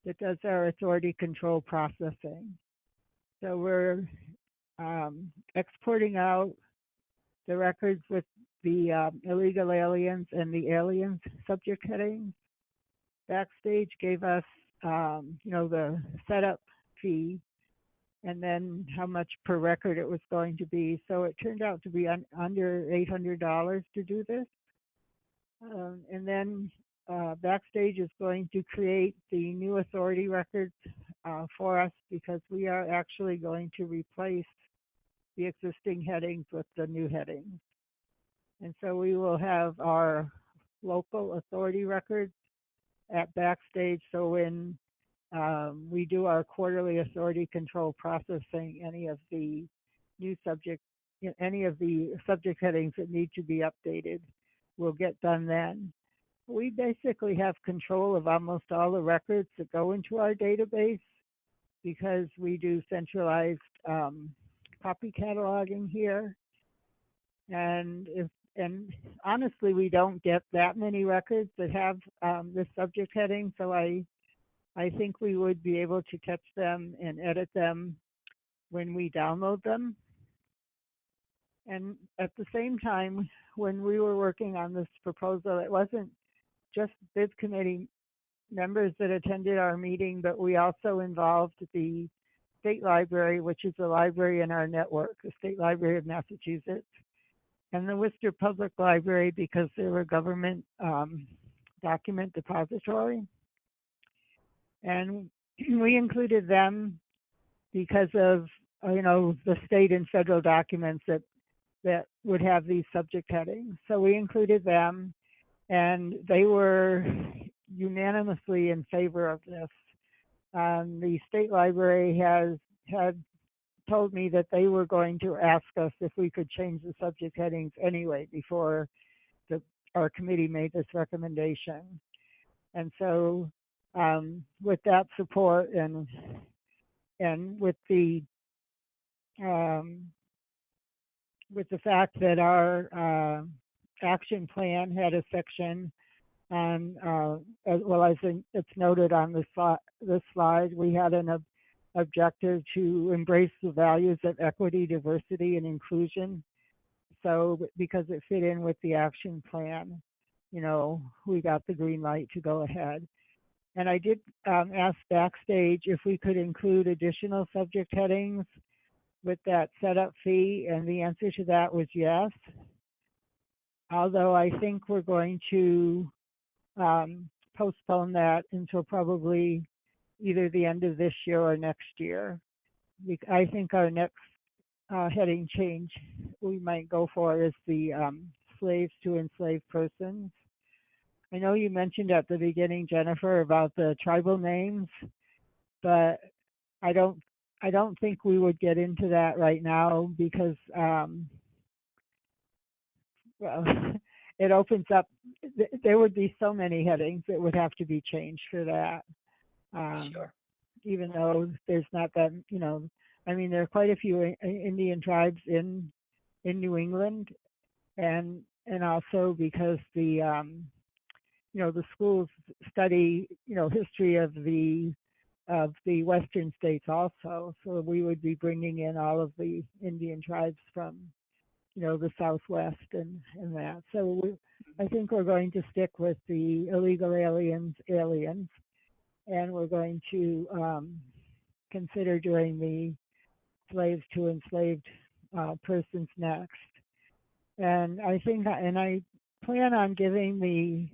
that does our authority control processing. So we're exporting out the records with the illegal aliens and the aliens subject headings. Backstage gave us, the setup fee and then how much per record it was going to be. So it turned out to be under $800 to do this. And then Backstage is going to create the new authority records for us because we are actually going to replace the existing headings with the new headings. And so we will have our local authority records at Backstage. So when we do our quarterly authority control processing, any of the subject headings that need to be updated will get done then. We basically have control of almost all the records that go into our database because we do centralized copy cataloging here. And honestly, we don't get that many records that have this subject heading, so I think we would be able to catch them and edit them when we download them. And at the same time, when we were working on this proposal, it wasn't just BIP committee members that attended our meeting, but we also involved the State Library, which is a library in our network, the State Library of Massachusetts, and the Worcester Public Library because they're a government document depository. And we included them because of, the state and federal documents that would have these subject headings. So we included them, and they were unanimously in favor of this. The State Library had told me that they were going to ask us if we could change the subject headings anyway before our committee made this recommendation. And so with that support and with the fact that our action plan had a section on, as it's noted on this slide, we had an objective to embrace the values of equity, diversity, and inclusion. So because it fit in with the action plan, we got the green light to go ahead. And I did ask Backstage if we could include additional subject headings with that setup fee, and the answer to that was yes. although I think we're going to postpone that until probably either the end of this year or next year. I think our next heading change we might go for is the slaves to enslaved persons. I know you mentioned at the beginning, Jennifer, about the tribal names, but I don't think we would get into that right now because well, it opens up. There would be so many headings that would have to be changed for that. Sure. Even though there's not that, I mean, there are quite a few Indian tribes in New England, and also because the the schools study history of the western states also, so we would be bringing in all of the Indian tribes from the Southwest and that. So I think we're going to stick with the illegal aliens, and we're going to consider doing the slaves to enslaved persons next. And I think, and I plan on giving the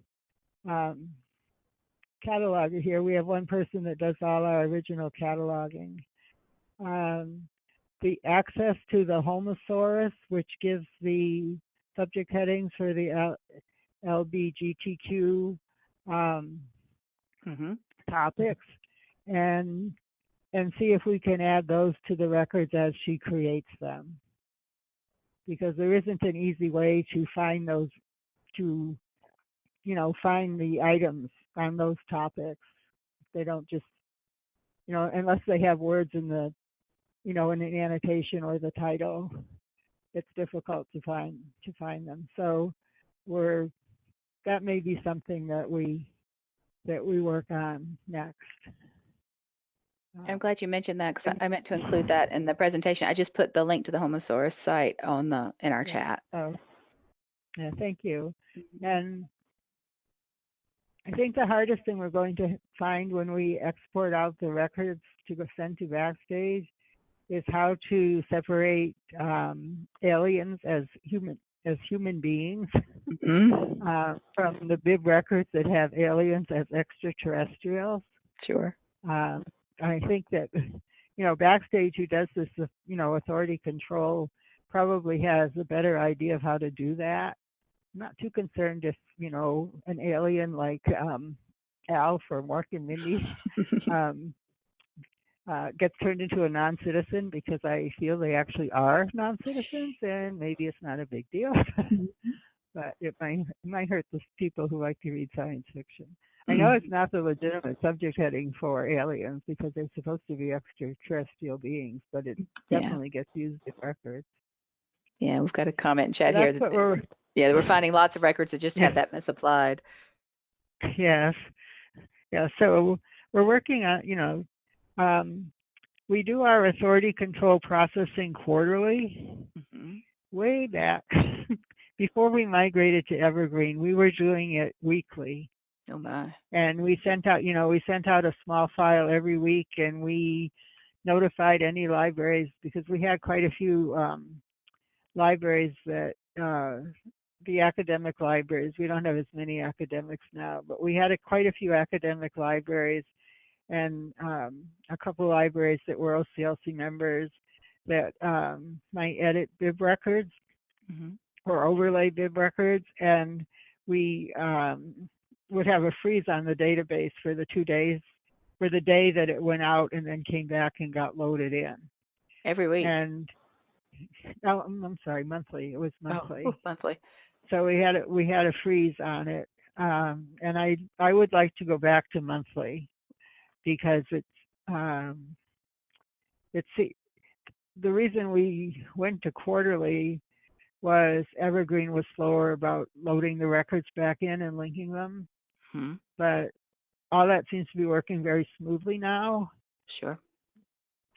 cataloger here. We have one person that does all our original cataloging. The access to the homosaurus, which gives the subject headings for the LBGTQ topics, and see if we can add those to the records as she creates them, because there isn't an easy way to find those, to find the items on those topics. They don't just, unless they have words in the in an annotation or the title, it's difficult to find them. So that may be something that we work on next. I'm glad you mentioned that, because I meant to include that in the presentation. I just put the link to the Homosaurus site in our chat. Oh, yeah, thank you. And I think the hardest thing we're going to find when we export out the records to send to Backstage is how to separate aliens as human beings from the bib records that have aliens as extraterrestrials. Sure. I think that Backstage, who does this authority control, probably has a better idea of how to do that. I'm not too concerned if an alien like Al from Mork and Mindy gets turned into a non-citizen, because I feel they actually are non-citizens, and maybe it's not a big deal. But it might hurt the people who like to read science fiction. I know it's not the legitimate subject heading for aliens, because they're supposed to be extraterrestrial beings, but it definitely gets used in records. Yeah, we've got a comment in chat So here that we're finding lots of records that just have that misapplied. Yes. Yeah. So we're working on, we do our authority control processing quarterly. Way back, before we migrated to Evergreen, we were doing it weekly. Oh my. And we sent out a small file every week, and we notified any libraries, because we had quite a few libraries that the academic libraries, we don't have as many academics now, but we had quite a few academic libraries, and a couple of libraries that were OCLC members that might edit bib records or overlay bib records, and we would have a freeze on the database for the 2 days, for the day that it went out and then came back and got loaded in. Every week? And I'm sorry, monthly. It was monthly. Oh, monthly. So we had a freeze on it, and I would like to go back to monthly, because it's the reason we went to quarterly was Evergreen was slower about loading the records back in and linking them, but all that seems to be working very smoothly now. Sure.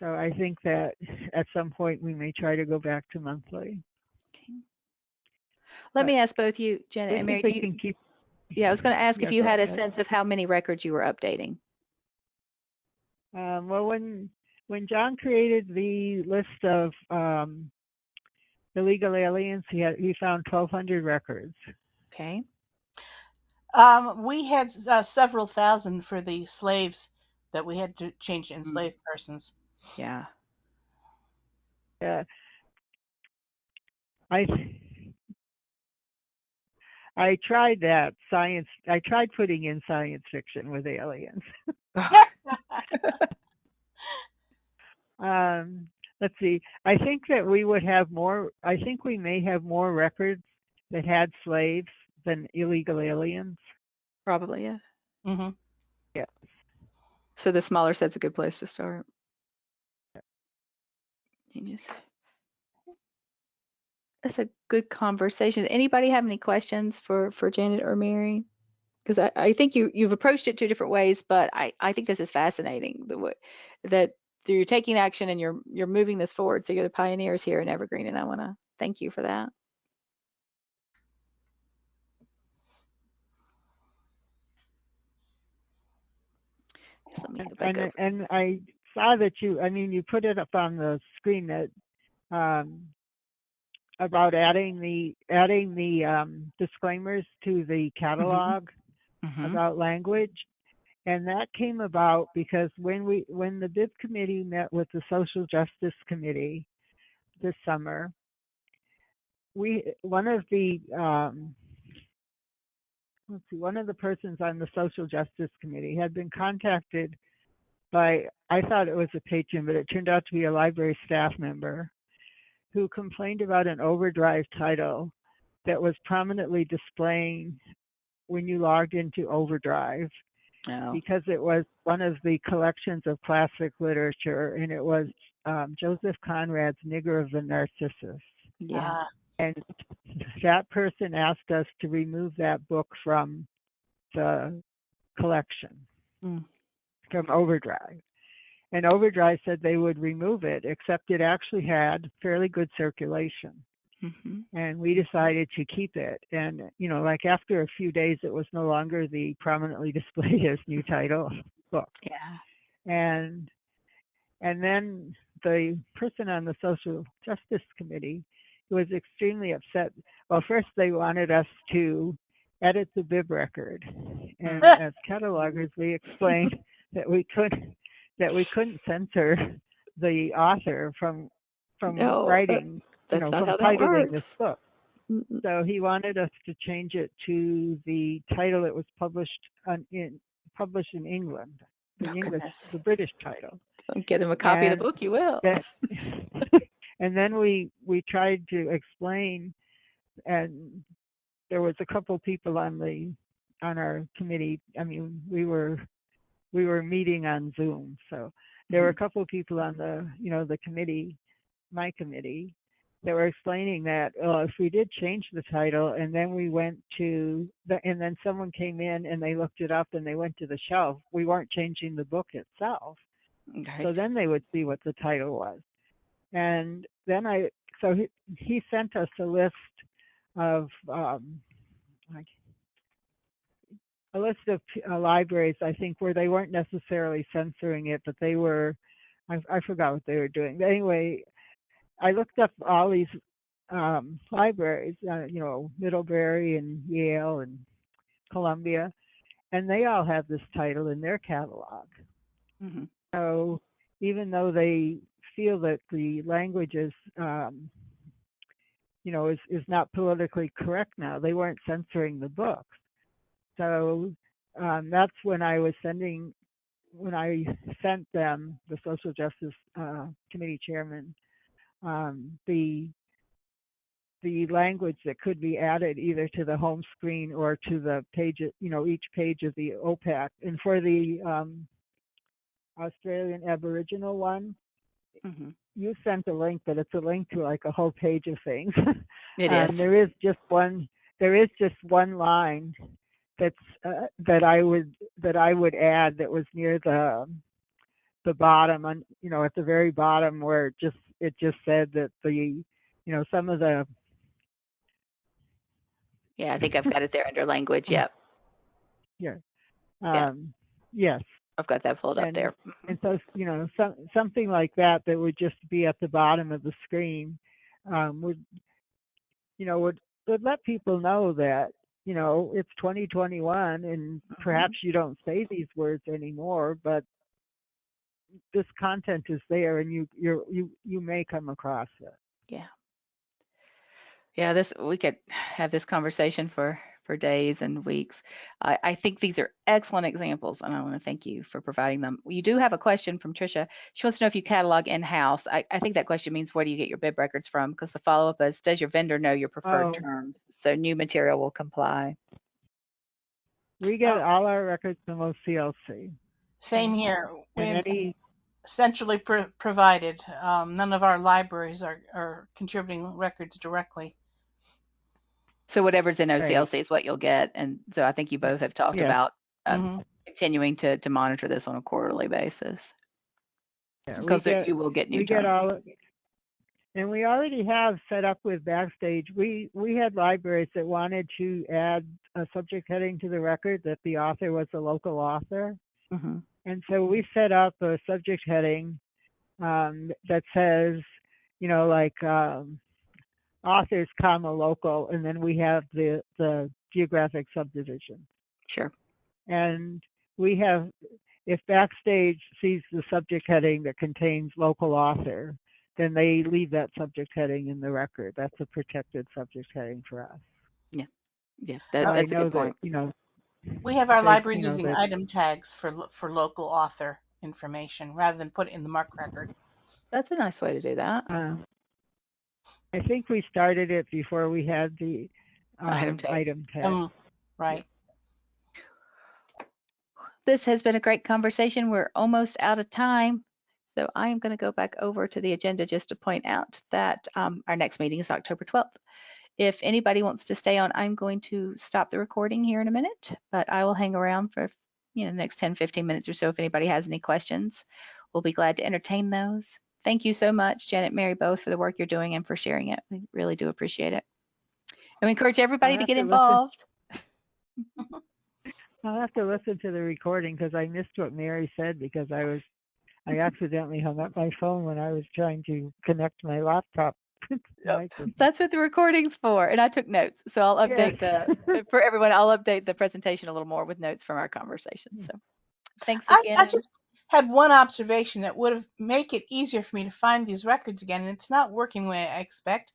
So I think that at some point we may try to go back to monthly. Okay. Let me ask both you, Jenna and Mary. I was going to ask if you had a sense of how many records you were updating. Well, when John created the list of illegal aliens, he found 1,200 records. Okay. We had several thousand for the slaves that we had to change to enslaved persons. Yeah. Uh, I I tried that science. I tried putting in science fiction with aliens. Let's see. I think that we would have more. I think we may have more records that had slaves than illegal aliens. Probably, yeah. hmm Yeah. So the smaller set's a good place to start. Genius. That's a good conversation. Anybody have any questions for Janet or Mary? Because I think you've approached it two different ways, but I think this is fascinating. The way that you're taking action and you're moving this forward. So you're the pioneers here in Evergreen, and I want to thank you for that. Just let me go back over. And I saw that you put it up on the screen that about adding the disclaimers to the catalog about language. And that came about because when the BIP committee met with the Social Justice Committee this summer, one of the persons on the Social Justice Committee had been contacted by, I thought it was a patron, but it turned out to be a library staff member who complained about an overdrive title that was prominently displaying when you logged into Overdrive. Oh. Because it was one of the collections of classic literature, and it was Joseph Conrad's Nigger of the Narcissus. Yeah. And that person asked us to remove that book from the collection, from Overdrive. And Overdrive said they would remove it, except it actually had fairly good circulation. And we decided to keep it. And, like after a few days, it was no longer the prominently displayed as new title book. Yeah. And then the person on the Social Justice Committee was extremely upset. Well, first they wanted us to edit the bib record. And as catalogers, we explained that we couldn't censor the author from writing, that's not from how that titling works. this book. So he wanted us to change it to the title it was published in England, English, the British title. Get him a copy of the book, you will. And then we tried to explain, and there was a couple people on our committee. I mean, we were meeting on Zoom, so there were a couple of people on the committee, my committee, that were explaining that if we did change the title and then we went to and then someone came in and they looked it up and they went to the shelf, we weren't changing the book itself. So then they would see what the title was. And then he sent us a list of libraries, I think, where they weren't necessarily censoring it, but they were, I forgot what they were doing. But anyway, I looked up all these libraries, Middlebury and Yale and Columbia, and they all have this title in their catalog. So even though they feel that the language is, is not politically correct now, they weren't censoring the books. So that's when I sent them, the Social Justice Committee chairman, the language that could be added either to the home screen or to the page, each page of the OPAC. And for the Australian Aboriginal one, you sent a link, but it's a link to like a whole page of things. It is. There is just one line that's that I would add that was near the bottom, on at the very bottom, where it just said that some of the. Yeah, I think I've got it there under language. Yep. Yeah. Yeah. Yes. I've got that pulled up there. And so something like that would just be at the bottom of the screen would would let people know that it's 2021 and perhaps you don't say these words anymore, but this content is there and you may come across it. Yeah. Yeah, we could have this conversation for days and weeks. I think these are excellent examples, and I want to thank you for providing them. You do have a question from Tricia. She wants to know if you catalog in-house. I think that question means where do you get your bib records from? Because the follow-up is, does your vendor know your preferred Oh, terms? So new material will comply. we get all our records from OCLC. Same here. And We centrally provided. None of our libraries are contributing records directly. So whatever's in OCLC right. is what you'll get. And so I think you both have talked Yes. about Mm-hmm. continuing to monitor this on a quarterly basis. Yeah, Because you will get new we terms. get all, and we already have set up with Backstage. We had libraries that wanted to add a subject heading to the record that the author was a local author. Mm-hmm. And so we set up a subject heading that says, like authors, comma, local, and then we have the geographic subdivision. Sure. And we have, if Backstage sees the subject heading that contains local author, then they leave that subject heading in the record. That's a protected subject heading for us. Yeah. Yeah. That's a good point. We have our libraries using item tags for local author information rather than put it in the MARC record. That's a nice way to do that. I think we started it before we had the item tag. Right. This has been a great conversation. We're almost out of time. So I am going to go back over to the agenda just to point out that our next meeting is October 12th. If anybody wants to stay on, I'm going to stop the recording here in a minute, but I will hang around for the next 10, 15 minutes or so. If anybody has any questions, we'll be glad to entertain those. Thank you so much, Janet, Mary, both for the work you're doing and for sharing it. We really do appreciate it. And we encourage everybody to get involved. I'll have to listen to the recording because I missed what Mary said because I accidentally hung up my phone when I was trying to connect my laptop. That's what the recording's for. And I took notes. So I'll update for everyone, I'll update the presentation a little more with notes from our conversation. So thanks again. I just had one observation that would make it easier for me to find these records again, and it's not working the way I expect.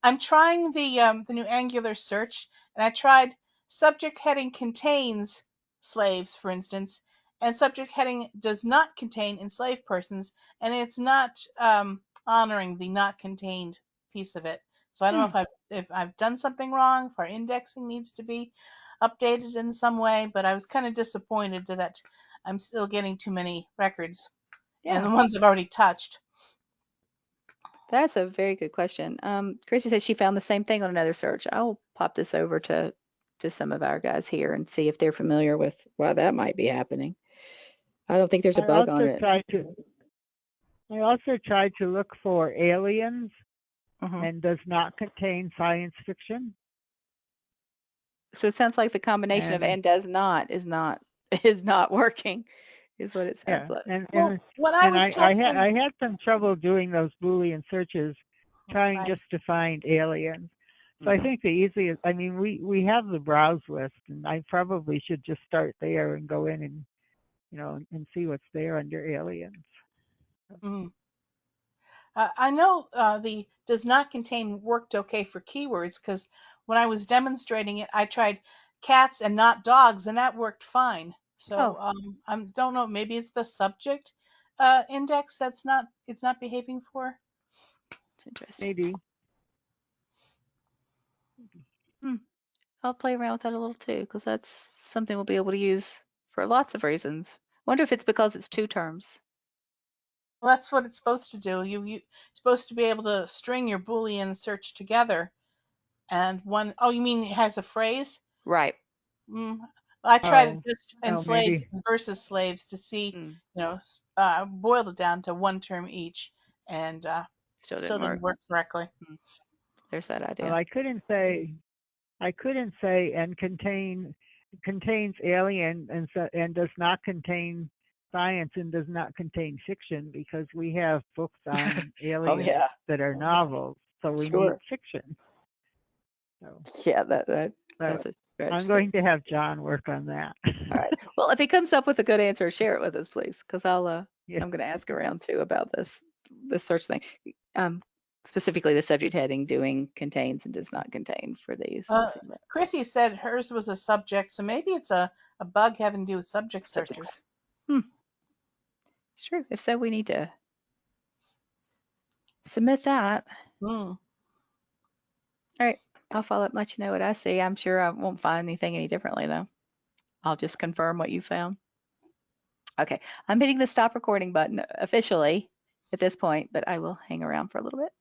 I'm trying the new Angular search, and I tried subject heading contains slaves, for instance, and subject heading does not contain enslaved persons, and it's not honoring the not contained piece of it. So I don't know if I've done something wrong, if our indexing needs to be updated in some way, but I was kind of disappointed that I'm still getting too many records, and the ones I've already touched. That's a very good question. Chrissy said she found the same thing on another search. I'll pop this over to some of our guys here and see if they're familiar with why that might be happening. I don't think there's a bug on it. I also tried to look for aliens and does not contain science fiction. So it sounds like the combination of and does not is not working. Is what it sounds like. I had some trouble doing those Boolean searches, trying just to find aliens. So I think the easiest, we have the browse list, and I probably should just start there and go in and, and see what's there under aliens. I know the does not contain worked okay for keywords because when I was demonstrating it, I tried cats and not dogs, and that worked fine. So I don't know. Maybe it's the subject index it's not behaving for. It's interesting. Maybe. I'll play around with that a little too because that's something we'll be able to use for lots of reasons. Wonder if it's because it's two terms. Well, that's what it's supposed to do. You're supposed to be able to string your Boolean search together, and one. Oh, you mean it has a phrase? Right. I tried just enslaved versus slaves to see, boiled it down to one term each, and still didn't work correctly. There's that idea. Well, I couldn't say and contains alien and does not contain science and does not contain fiction because we have books on aliens that are novels. so we need Sure. fiction. So Yeah, that's a stretch. I'm going to have John work on that. All right. Well, if he comes up with a good answer, share it with us, please, because Yeah. I'm going to ask around too about this search thing. Specifically the subject heading doing contains and does not contain for these. Chrissy said hers was a subject, so maybe it's a bug having to do with subject searches. Sure. If so, we need to submit that. Hmm. All right. I'll follow up and let you know what I see. I'm sure I won't find anything any differently though. I'll just confirm what you found. Okay. I'm hitting the stop recording button officially at this point, but I will hang around for a little bit.